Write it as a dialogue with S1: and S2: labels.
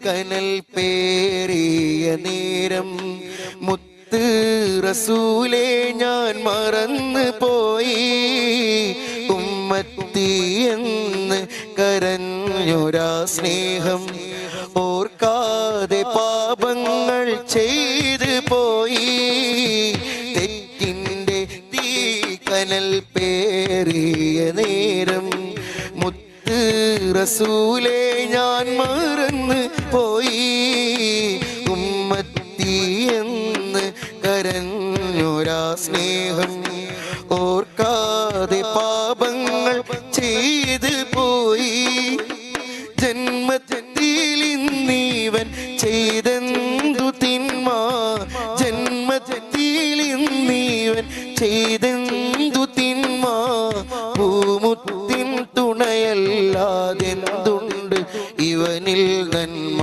S1: കനൽ പേറിയ നേരം മുത്ത് റസൂലേ ഞാൻ മറന്നു പോയി. ഉമ്മത്തി എന്ന് കരഞ്ഞൊരാ സ്നേഹം ഓർക്കാതെ പാപങ്ങൾ ചെയ്തു പോയി. തെറ്റിൻ്റെ തീ കനൽ പേറിയ നേരം മുത്ത് റസൂലേ ഞാൻ മറന്നു പോയി. ഉമ്മത്തി എന്ന് കരഞ്ഞൊരാ സ്നേഹം ഓർക്കാതെ പാപങ്ങൾ ചെയ്തു പോയി. ജന്മത്തിൽ ഇന്നീവൻ ചെയ്തെന്തു തിന്മ, ജന്മത്തിൽ ഇന്നീവൻ ചെയ്തെന്തു തിന്മ. പൂമുത്തിൻ തുണയല്ലാതെന്തുണ്ട് ഇവനിൽ നന്മ.